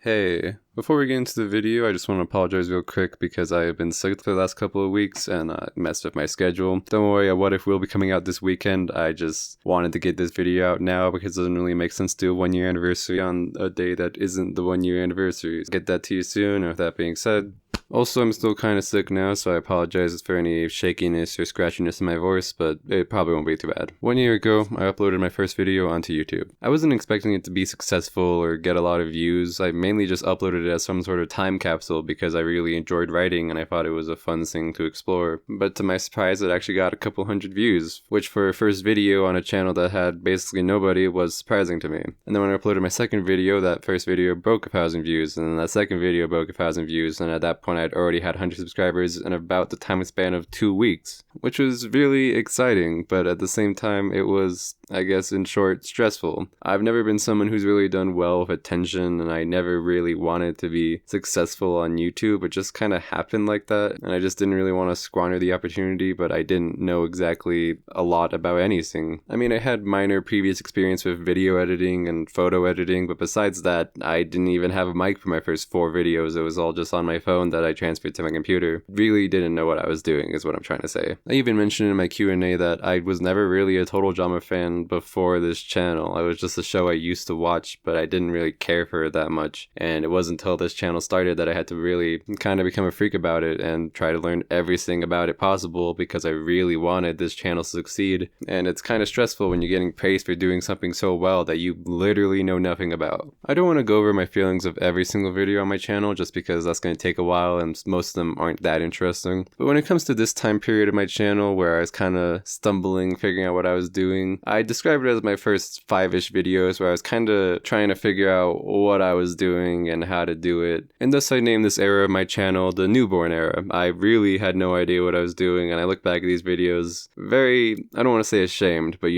Hey, before we get into the video, I just want to apologize real quick because I have been sick for the last couple of weeks and messed with my schedule. Don't worry, What If will be coming out this weekend. I just wanted to get this video out now because it doesn't really make sense to do a 1 year anniversary on a day that isn't the 1 year anniversary. Get that to you soon, and with that being said, also, I'm still kind of sick now, so I apologize for any shakiness or scratchiness in my voice, but it probably won't be too bad. 1 year ago, I uploaded my first video onto YouTube. I wasn't expecting it to be successful or get a lot of views. I mainly just uploaded it as some sort of time capsule because I really enjoyed writing and I thought it was a fun thing to explore. But to my surprise, it actually got a couple hundred views, which for a first video on a channel that had basically nobody was surprising to me. And then when I uploaded my second video, that first video broke 1,000 views, and then that second video broke 1,000 views, and at that point I'd already had 100 subscribers in about the time span of 2 weeks, which was really exciting, but at the same time it was, I guess in short, stressful. I've never been someone who's really done well with attention, and I never really wanted to be successful on YouTube. It just kind of happened like that, and I just didn't really want to squander the opportunity, but I didn't know exactly a lot about anything. I mean, I had minor previous experience with video editing and photo editing, but besides that, I didn't even have a mic for my first 4 videos. It was all just on my phone that I transferred to my computer. Really didn't know what I was doing is what I'm trying to say. I even mentioned in my Q&A that I was never really a total drama fan before this channel. It was just a show I used to watch, but I didn't really care for it that much. And it wasn't until this channel started that I had to really kind of become a freak about it and try to learn everything about it possible because I really wanted this channel to succeed. And it's kind of stressful when you're getting praised for doing something so well that you literally know nothing about. I don't want to go over my feelings of every single video on my channel just because that's going to take a while and most of them aren't that interesting. But when it comes to this time period of my channel where I was kind of stumbling, figuring out what I was doing, I describe it as my first 5-ish videos where I was kind of trying to figure out what I was doing and how to do it. And thus I named this era of my channel the newborn era. I really had no idea what I was doing, and I look back at these videos very, I don't want to say ashamed, but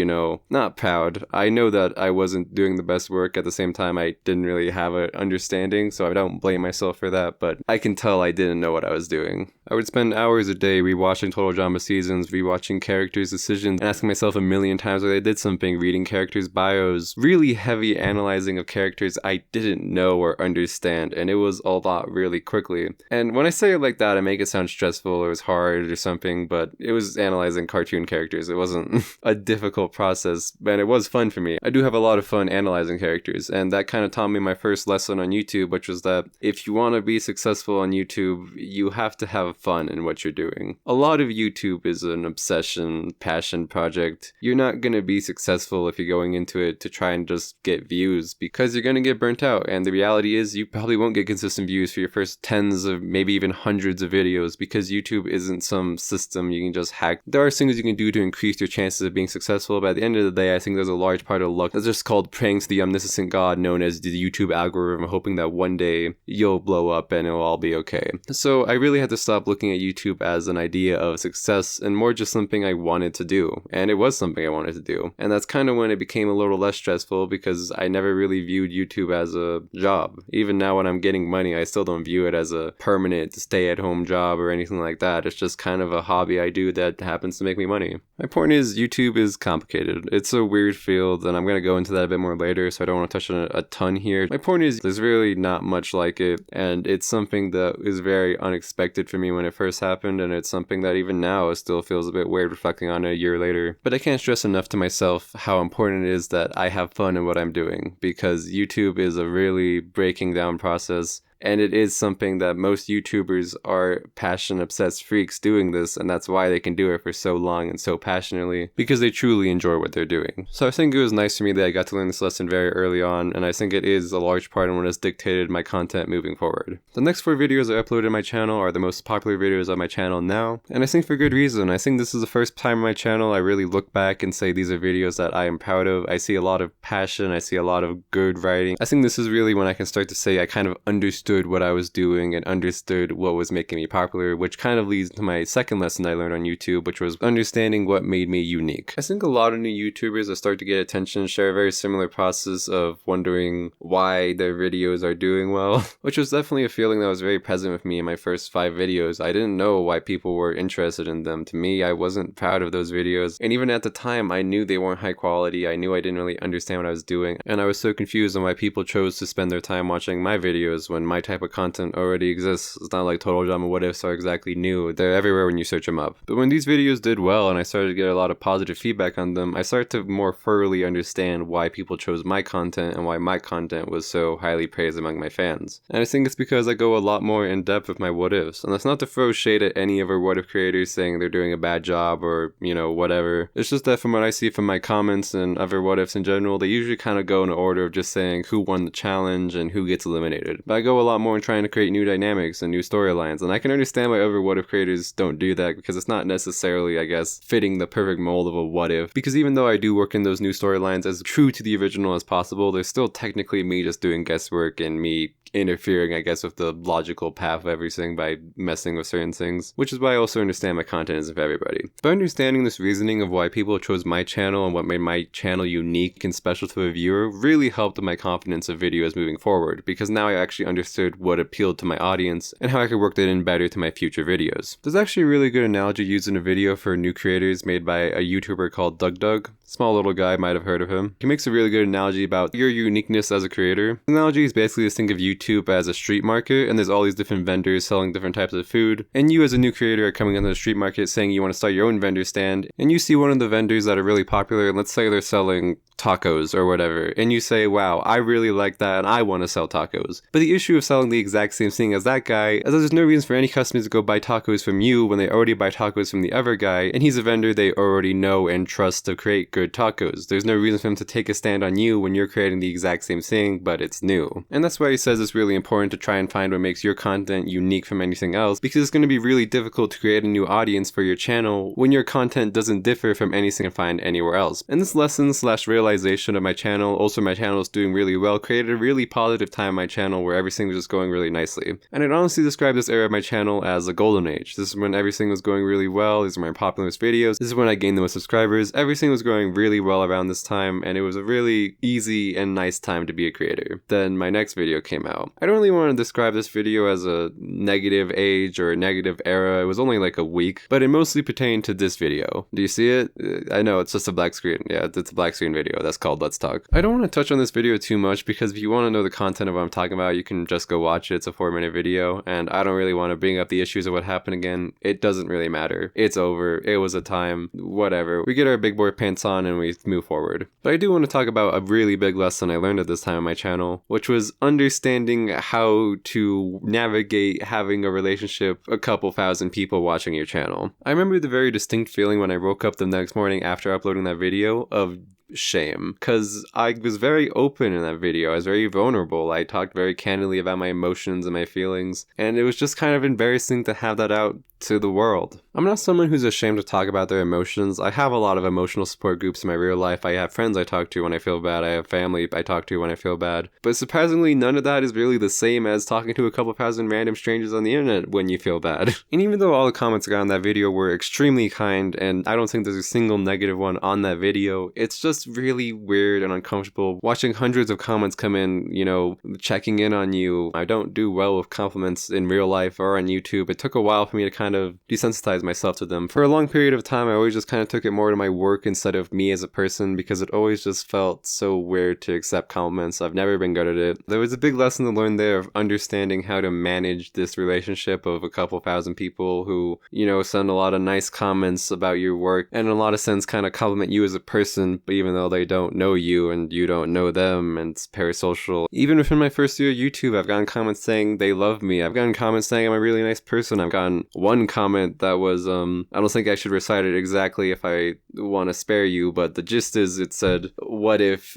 not proud. I know that I wasn't doing the best work. At the same time, I didn't really have an understanding, so I don't blame myself for that, but I can tell I didn't know what I was doing. I would spend hours a day rewatching Total Drama seasons, rewatching characters' decisions, and asking myself a million times why they did something, reading characters' bios, really heavy analyzing of characters I didn't know or understand, and it was a lot really quickly. And when I say it like that, I make it sound stressful or it was hard or something, but it was analyzing cartoon characters. It wasn't a difficult process, and it was fun for me. I do have a lot of fun analyzing characters, and that kind of taught me my first lesson on YouTube, which was that if you want to be successful on YouTube, you have to have fun in what you're doing. A lot of YouTube is an obsession, passion project. You're not going to be successful if you're going into it to try and just get views because you're going to get burnt out. And the reality is you probably won't get consistent views for your first tens of maybe even hundreds of videos because YouTube isn't some system you can just hack. There are things you can do to increase your chances of being successful, but at the end of the day, I think there's a large part of luck that's just called praying to the omniscient God known as the YouTube algorithm, hoping that one day you'll blow up and it'll all be okay. So I really had to stop looking at YouTube as an idea of success and more just something I wanted to do. And it was something I wanted to do. And that's kind of when it became a little less stressful because I never really viewed YouTube as a job. Even now when I'm getting money, I still don't view it as a permanent stay-at-home job or anything like that. It's just kind of a hobby I do that happens to make me money. My point is, YouTube is complicated. It's a weird field, and I'm going to go into that a bit more later, so I don't want to touch on it a ton here. My point is, there's really not much like it, and it's something that is very unexpected for me when it first happened, and it's something that even now still feels a bit weird reflecting on it a year later. But I can't stress enough to myself how important it is that I have fun in what I'm doing, because YouTube is a really breaking down process. And it is something that most YouTubers are passion-obsessed freaks doing this, and that's why they can do it for so long and so passionately, because they truly enjoy what they're doing. So I think it was nice for me that I got to learn this lesson very early on, and I think it is a large part in what has dictated my content moving forward. The next 4 videos I uploaded on my channel are the most popular videos on my channel now, and I think for good reason. I think this is the first time on my channel I really look back and say these are videos that I am proud of. I see a lot of passion, I see a lot of good writing. I think this is really when I can start to say I kind of understood understood what I was doing and understood what was making me popular, which kind of leads to my second lesson I learned on YouTube, which was understanding what made me unique. I think a lot of new YouTubers that start to get attention share a very similar process of wondering why their videos are doing well, which was definitely a feeling that was very present with me in my first 5 videos. I didn't know why people were interested in them. To me, I wasn't proud of those videos, and even at the time, I knew they weren't high quality. I knew I didn't really understand what I was doing, and I was so confused on why people chose to spend their time watching my videos when my type of content already exists. It's not like Total Drama What Ifs are exactly new. They're everywhere when you search them up. But when these videos did well and I started to get a lot of positive feedback on them, I started to more thoroughly understand why people chose my content and why my content was so highly praised among my fans. And I think it's because I go a lot more in depth with my what ifs. And that's not to throw shade at any of our what if creators saying they're doing a bad job or, whatever. It's just that from what I see from my comments and other what ifs in general, they usually kind of go in order of just saying who won the challenge and who gets eliminated. But I go a lot more in trying to create new dynamics and new storylines, and I can understand why other what if creators don't do that, because it's not necessarily, I guess, fitting the perfect mold of a what if. Because even though I do work in those new storylines as true to the original as possible, there's still technically me just doing guesswork and me interfering, I guess, with the logical path of everything by messing with certain things, which is why I also understand my content isn't for everybody. But understanding this reasoning of why people chose my channel and what made my channel unique and special to a viewer really helped with my confidence of videos moving forward, because now I actually understood what appealed to my audience and how I could work that in better to my future videos. There's actually a really good analogy used in a video for new creators made by a YouTuber called Doug. Small little guy, might have heard of him. He makes a really good analogy about your uniqueness as a creator. The analogy is basically to think of YouTube as a street market, and there's all these different vendors selling different types of food, and you as a new creator are coming into the street market saying you want to start your own vendor stand, and you see one of the vendors that are really popular, and let's say they're selling tacos or whatever, and you say, wow, I really like that and I want to sell tacos. But the issue of selling the exact same thing as that guy is that there's no reason for any customers to go buy tacos from you when they already buy tacos from the other guy, and he's a vendor they already know and trust to create good tacos. There's no reason for him to take a stand on you when you're creating the exact same thing, but it's new. And that's why he says it's really important to try and find what makes your content unique from anything else, because it's going to be really difficult to create a new audience for your channel when your content doesn't differ from anything you find anywhere else. And this lesson / realization of my channel, also my channel is doing really well, created a really positive time on my channel where everything was just going really nicely. And I'd honestly describe this era of my channel as a golden age. This is when everything was going really well, these are my popularest videos, this is when I gained the most subscribers, everything was going really well around this time, and it was a really easy and nice time to be a creator. Then my next video came out. I don't really want to describe this video as a negative age or a negative era, it was only like a week, but it mostly pertained to this video. Do you see it? I know, it's just a black screen. Yeah, it's a black screen video. That's called Let's Talk. I don't want to touch on this video too much because if you want to know the content of what I'm talking about, you can just go watch it. It's a 4-minute video, and I don't really want to bring up the issues of what happened again. It doesn't really matter. It's over. It was a time. Whatever. We get our big boy pants on and we move forward. But I do want to talk about a really big lesson I learned at this time on my channel, which was understanding how to navigate having a relationship a couple thousand people watching your channel. I remember the very distinct feeling when I woke up the next morning after uploading that video of shame, because I was very open in that video. I was very vulnerable. I talked very candidly about my emotions and my feelings, and it was just kind of embarrassing to have that out to the world. I'm not someone who's ashamed to talk about their emotions. I have a lot of emotional support groups in my real life. I have friends I talk to when I feel bad. I have family I talk to when I feel bad. But surprisingly, none of that is really the same as talking to a couple thousand random strangers on the internet when you feel bad. And even though all the comments I got on that video were extremely kind, and I don't think there's a single negative one on that video, it's just really weird and uncomfortable watching hundreds of comments come in, checking in on you. I don't do well with compliments in real life or on YouTube. It took a while for me to kind of desensitize myself to them. For a long period of time, I always just kind of took it more to my work instead of me as a person, because it always just felt so weird to accept compliments. I've never been good at it. There was a big lesson to learn there of understanding how to manage this relationship of a couple thousand people who, send a lot of nice comments about your work and in a lot of sense kind of compliment you as a person, but even though they don't know you and you don't know them, and it's parasocial. Even within my first year of YouTube, I've gotten comments saying they love me. I've gotten comments saying I'm a really nice person. I've gotten one comment that was, I don't think I should recite it exactly if I want to spare you, but the gist is it said, what if,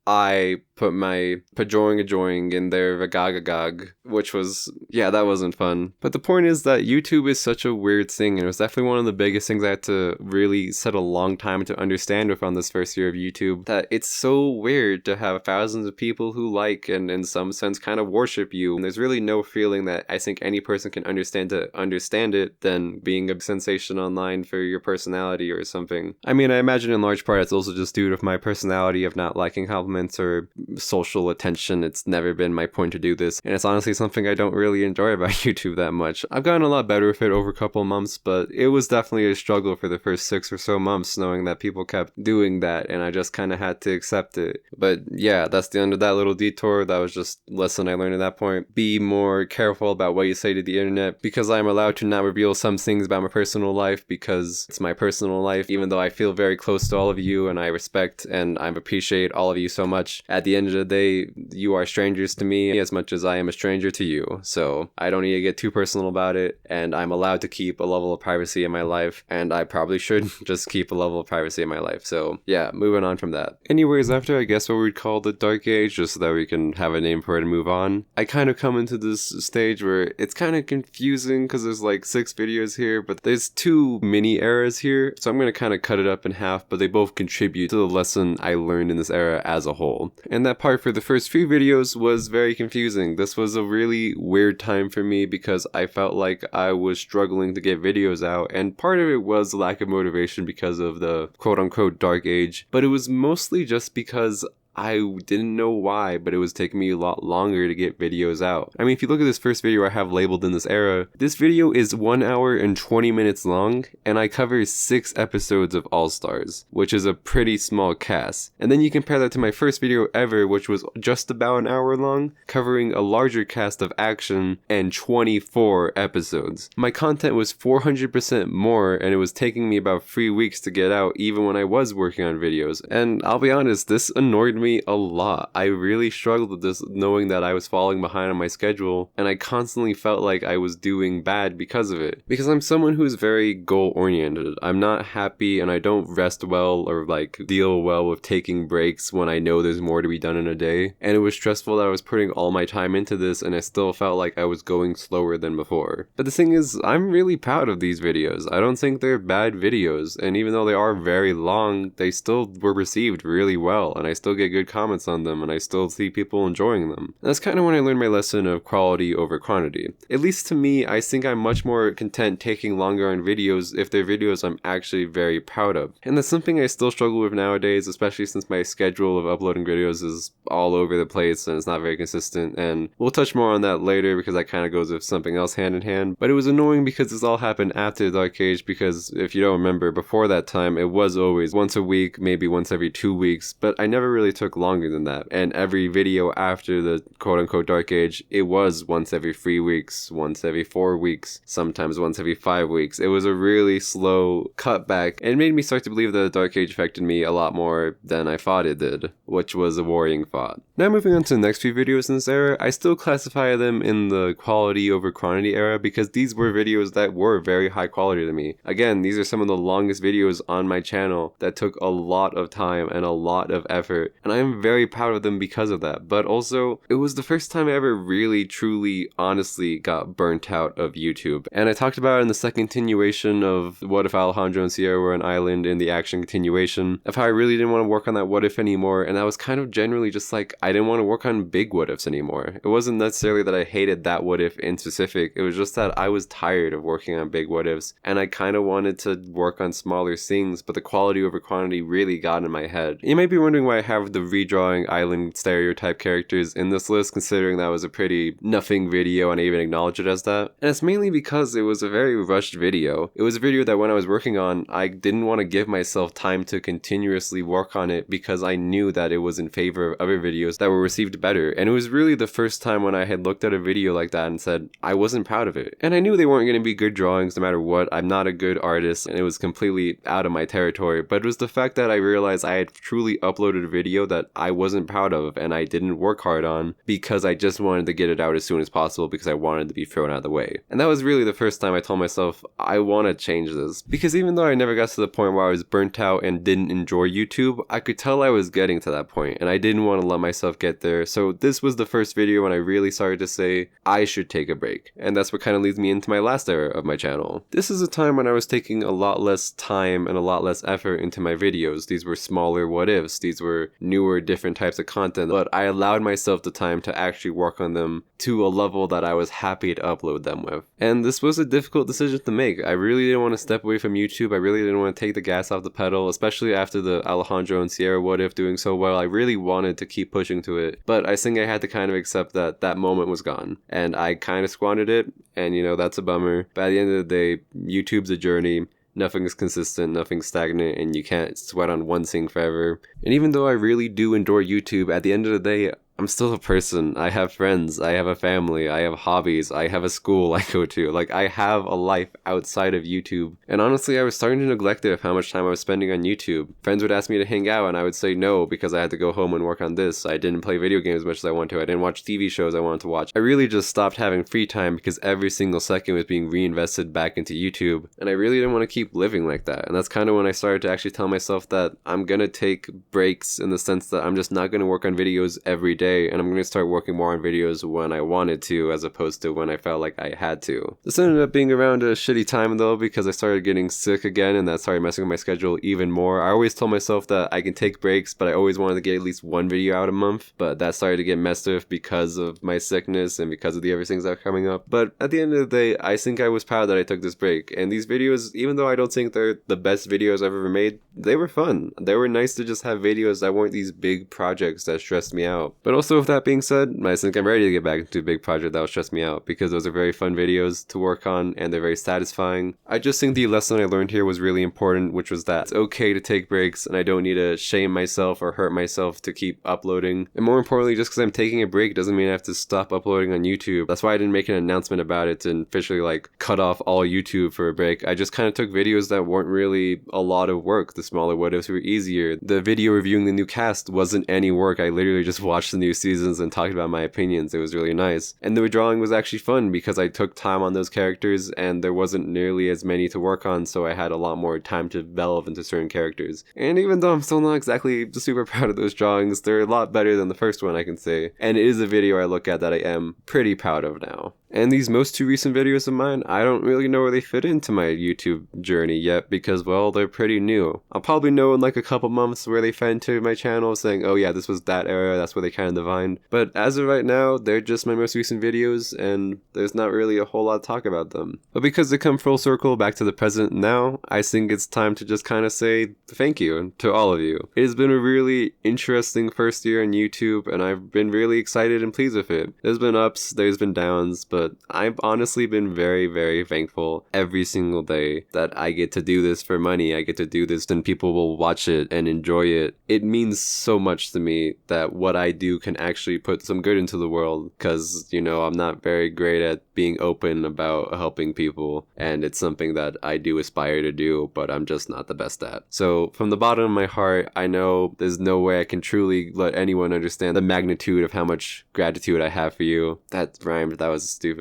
I put my pajoing in there vagagagag, which was, yeah, that wasn't fun. But the point is that YouTube is such a weird thing, and it was definitely one of the biggest things I had to really set a long time to understand with on this first year of YouTube, that it's so weird to have thousands of people who like and in some sense kind of worship you, and there's really no feeling that I think any person can understand to understand it than being a sensation online for your personality or something. I mean, I imagine in large part it's also just due to my personality of not liking compliments or social attention. It's never been my point to do this, and it's honestly something I don't really enjoy about YouTube that much. I've gotten a lot better with it over a couple months, but it was definitely a struggle for the first 6 or so months knowing that people kept doing that, and I just kind of had to accept it. But yeah, that's the end of that little detour. That was just a lesson I learned at that point. Be more careful about what you say to the internet, because I'm allowed to not reveal some things about my personal life because it's my personal life, even though I feel very close to all of you and I respect and I appreciate all of you so much. At the end of the day, you are strangers to me as much as I am a stranger to you, so I don't need to get too personal about it, and I'm allowed to keep a level of privacy in my life, and I probably should just keep a level of privacy in my life. So yeah, moving on from that. Anyways, after I guess what we'd call the dark age, just so that we can have a name for it and move on, I kind of come into this stage where it's kind of confusing because there's like 6 videos here, but there's 2 mini eras here, so I'm going to kind of cut it up in half, but they both contribute to the lesson I learned in this era as a whole. And that part for the first few videos was very confusing. This was a really weird time for me because I felt like I was struggling to get videos out, and part of it was lack of motivation because of the quote-unquote dark age, but it was mostly just because I didn't know why, but it was taking me a lot longer to get videos out. I mean, if you look at this first video I have labeled in this era, this video is 1 hour and 20 minutes long, and I cover 6 episodes of All-Stars, which is a pretty small cast. And then you compare that to my first video ever, which was just about an hour long, covering a larger cast of action and 24 episodes. My content was 400% more, and it was taking me about 3 weeks to get out, even when I was working on videos. And I'll be honest, this annoyed me a lot. I really struggled with this, knowing that I was falling behind on my schedule, and I constantly felt like I was doing bad because of it. Because I'm someone who's very goal oriented. I'm not happy and I don't rest well or like deal well with taking breaks when I know there's more to be done in a day. And it was stressful that I was putting all my time into this and I still felt like I was going slower than before. But the thing is, I'm really proud of these videos. I don't think they're bad videos, and even though they are very long, they still were received really well, and I still get good comments on them, and I still see people enjoying them. And that's kind of when I learned my lesson of quality over quantity. At least to me, I think I'm much more content taking longer on videos if they're videos I'm actually very proud of. And that's something I still struggle with nowadays, especially since my schedule of uploading videos is all over the place and it's not very consistent, and we'll touch more on that later because that kind of goes with something else hand in hand. But it was annoying because this all happened after the Dark Age, because if you don't remember, before that time it was always once a week, maybe once every 2 weeks, but I never really took longer than that. And every video after the quote-unquote Dark Age, it was once every 3 weeks, once every 4 weeks, sometimes once every 5 weeks. It was a really slow cutback, and it made me start to believe that the Dark Age affected me a lot more than I thought it did, which was a worrying thought. Now moving on to the next few videos in this era, I still classify them in the quality over quantity era because these were videos that were very high quality to me. Again, these are some of the longest videos on my channel that took a lot of time and a lot of effort, and I am very proud of them because of that. But also, it was the first time I ever really, truly, honestly got burnt out of YouTube. And I talked about it in the second continuation of What If Alejandro and Sierra Were an Island, in the action continuation, of how I really didn't want to work on that what if anymore, and that was kind of generally just like, I didn't want to work on big what ifs anymore. It wasn't necessarily that I hated that what if in specific, it was just that I was tired of working on big what ifs, and I kind of wanted to work on smaller things, but the quality over quantity really got in my head. You might be wondering why I have the redrawing island stereotype characters in this list, considering that was a pretty nothing video and I even acknowledge it as that. And it's mainly because it was a very rushed video. It was a video that when I was working on, I didn't want to give myself time to continuously work on it because I knew that it was in favor of other videos that were received better. And it was really the first time when I had looked at a video like that and said, I wasn't proud of it. And I knew they weren't going to be good drawings no matter what. I'm not a good artist and it was completely out of my territory. But it was the fact that I realized I had truly uploaded a video video that I wasn't proud of and I didn't work hard on because I just wanted to get it out as soon as possible because I wanted to be thrown out of the way. And that was really the first time I told myself, I want to change this. Because even though I never got to the point where I was burnt out and didn't enjoy YouTube, I could tell I was getting to that point and I didn't want to let myself get there. So this was the first video when I really started to say, I should take a break. And that's what kind of leads me into my last era of my channel. This is a time when I was taking a lot less time and a lot less effort into my videos. These were smaller what ifs, these were newer, different types of content, but I allowed myself the time to actually work on them to a level that I was happy to upload them with. And this was a difficult decision to make. I really didn't want to step away from YouTube. I really didn't want to take the gas off the pedal, especially after the Alejandro and Sierra what if doing so well. I really wanted to keep pushing to it, but I think I had to kind of accept that that moment was gone and I kind of squandered it, and you know, that's a bummer. But at the end of the day, YouTube's a journey. Nothing is consistent, nothing's stagnant, and you can't sweat on one thing forever. And even though I really do enjoy YouTube, at the end of the day, I'm still a person. I have friends, I have a family, I have hobbies, I have a school I go to. Like, I have a life outside of YouTube. And honestly, I was starting to neglect it of how much time I was spending on YouTube. Friends would ask me to hang out and I would say no because I had to go home and work on this. I didn't play video games as much as I wanted to. I didn't watch TV shows I wanted to watch. I really just stopped having free time because every single second was being reinvested back into YouTube. And I really didn't want to keep living like that. And that's kind of when I started to actually tell myself that I'm gonna take breaks in the sense that I'm just not gonna work on videos every day. And I'm going to start working more on videos when I wanted to as opposed to when I felt like I had to. This ended up being around a shitty time though because I started getting sick again and that started messing with my schedule even more. I always told myself that I can take breaks, but I always wanted to get at least one video out a month, but that started to get messed with because of my sickness and because of the other things that are coming up. But at the end of the day, I think I was proud that I took this break, and these videos, even though I don't think they're the best videos I've ever made, they were fun. They were nice to just have videos that weren't these big projects that stressed me out. But also with that being said, I think I'm ready to get back into a big project that will stress me out because those are very fun videos to work on and they're very satisfying. I just think the lesson I learned here was really important, which was that it's okay to take breaks and I don't need to shame myself or hurt myself to keep uploading. And more importantly, just because I'm taking a break doesn't mean I have to stop uploading on YouTube. That's why I didn't make an announcement about it and officially like cut off all YouTube for a break. I just kind of took videos that weren't really a lot of work. The smaller what ifs were easier. The video reviewing the new cast wasn't any work. I literally just watched the new seasons and talked about my opinions. It was really nice. And the redrawing was actually fun because I took time on those characters and there wasn't nearly as many to work on, so I had a lot more time to delve into certain characters. And even though I'm still not exactly super proud of those drawings, they're a lot better than the first one, I can say. And it is a video I look at that I am pretty proud of now. And these most two recent videos of mine, I don't really know where they fit into my YouTube journey yet because, well, they're pretty new. I'll probably know in like a couple months where they fit into my channel saying, oh yeah, this was that era, that's where they kind of divined. But as of right now, they're just my most recent videos and there's not really a whole lot to talk about them. But because they come full circle back to the present now, I think it's time to just kind of say thank you to all of you. It has been a really interesting first year on YouTube and I've been really excited and pleased with it. There's been ups, there's been downs, but I've honestly been very, very thankful every single day that I get to do this for money. I get to do this and people will watch it and enjoy it. It means so much to me that what I do can actually put some good into the world because, you know, I'm not very great at being open about helping people and it's something that I do aspire to do, but I'm just not the best at. So from the bottom of my heart, I know there's no way I can truly let anyone understand the magnitude of how much gratitude I have for you. That rhymed, that was stupid.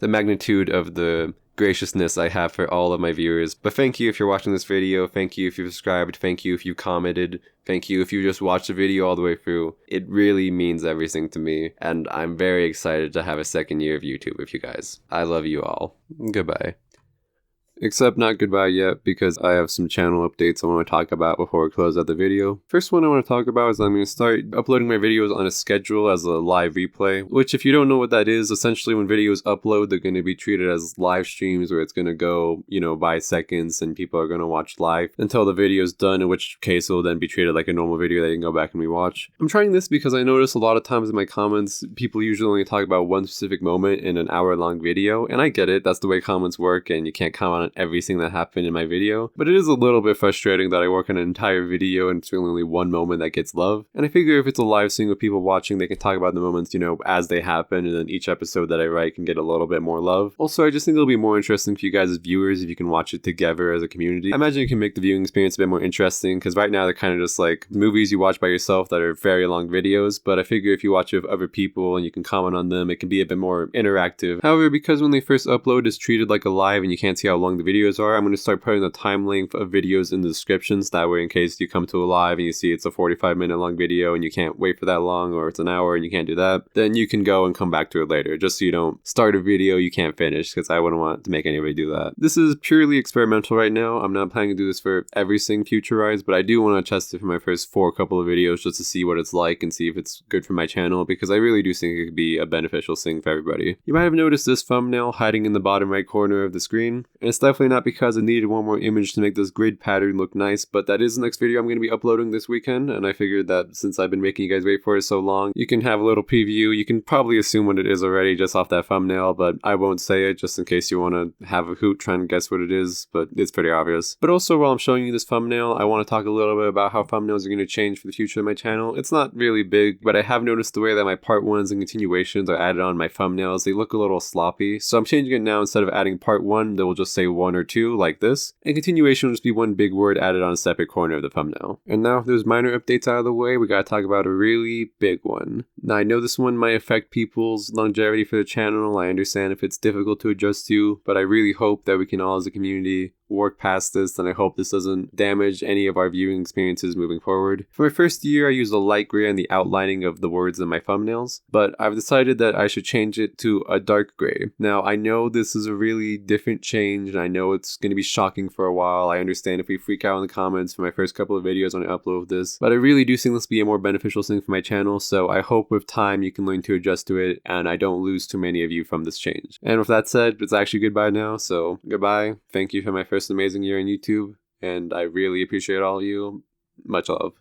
The magnitude of the graciousness I have for all of my viewers. But thank you if you're watching this video, thank you if you've subscribed, thank you if you commented, thank you if you just watched the video all the way through. It really means everything to me, and I'm very excited to have a second year of YouTube with you guys. I love you all. Goodbye. Except not goodbye yet, because I have some channel updates I want to talk about before we close out the video. First one I want to talk about is I'm going to start uploading my videos on a schedule as a live replay, which if you don't know what that is, essentially when videos upload, they're going to be treated as live streams where it's going to go, you know, by seconds and people are going to watch live until the video is done, in which case it will then be treated like a normal video that you can go back and rewatch. I'm trying this because I notice a lot of times in my comments, people usually only talk about one specific moment in an hour-long video, and I get it, that's the way comments work and you can't comment on want everything that happened in my video, but it is a little bit frustrating that I work on an entire video and it's really only one moment that gets love. And I figure if it's a live stream with people watching, they can talk about the moments, you know, as they happen, and then each episode that I write can get a little bit more love. Also, I just think it'll be more interesting for you guys as viewers if you can watch it together as a community. I imagine it can make the viewing experience a bit more interesting, because right now they're kind of just like movies you watch by yourself that are very long videos, but I figure if you watch it with other people and you can comment on them, it can be a bit more interactive. However, because when they first upload, it's treated like a live and you can't see how long the videos are, I'm going to start putting the time length of videos in the descriptions. That way, in case you come to a live and you see it's a 45-minute long video and you can't wait for that long, or it's an hour and you can't do that, then you can go and come back to it later, just so you don't start a video you can't finish, because I wouldn't want to make anybody do that. This is purely experimental right now. I'm not planning to do this for everything future-wise, but I do want to test it for my first couple of videos just to see what it's like and see if it's good for my channel, because I really do think it could be a beneficial thing for everybody. You might have noticed this thumbnail hiding in the bottom right corner of the screen, and it's definitely not because I needed one more image to make this grid pattern look nice, but that is the next video I'm going to be uploading this weekend, and I figured that since I've been making you guys wait for it so long, you can have a little preview. You can probably assume what it is already just off that thumbnail, but I won't say it just in case you want to have a hoot trying to guess what it is, but it's pretty obvious. But also, while I'm showing you this thumbnail, I want to talk a little bit about how thumbnails are going to change for the future of my channel. It's not really big, but I have noticed the way that my part 1s and continuations are added on my thumbnails, they look a little sloppy, so I'm changing it now. Instead of adding part 1, they will just say 1 or 2 like this, and continuation will just be one big word added on a separate corner of the thumbnail. And now if there's minor updates out of the way, we gotta talk about a really big one. Now I know this one might affect people's longevity for the channel. I understand if it's difficult to adjust to, but I really hope that we can all as a community work past this, and I hope this doesn't damage any of our viewing experiences moving forward. For my first year, I used a light gray on the outlining of the words in my thumbnails, but I've decided that I should change it to a dark gray. Now, I know this is a really different change, and I know it's going to be shocking for a while. I understand if we freak out in the comments for my first couple of videos when I upload this, but I really do think this will be a more beneficial thing for my channel, so I hope with time you can learn to adjust to it, and I don't lose too many of you from this change. And with that said, it's actually goodbye now, so goodbye. Thank you for my first amazing year on YouTube, and I really appreciate all of you. Much love.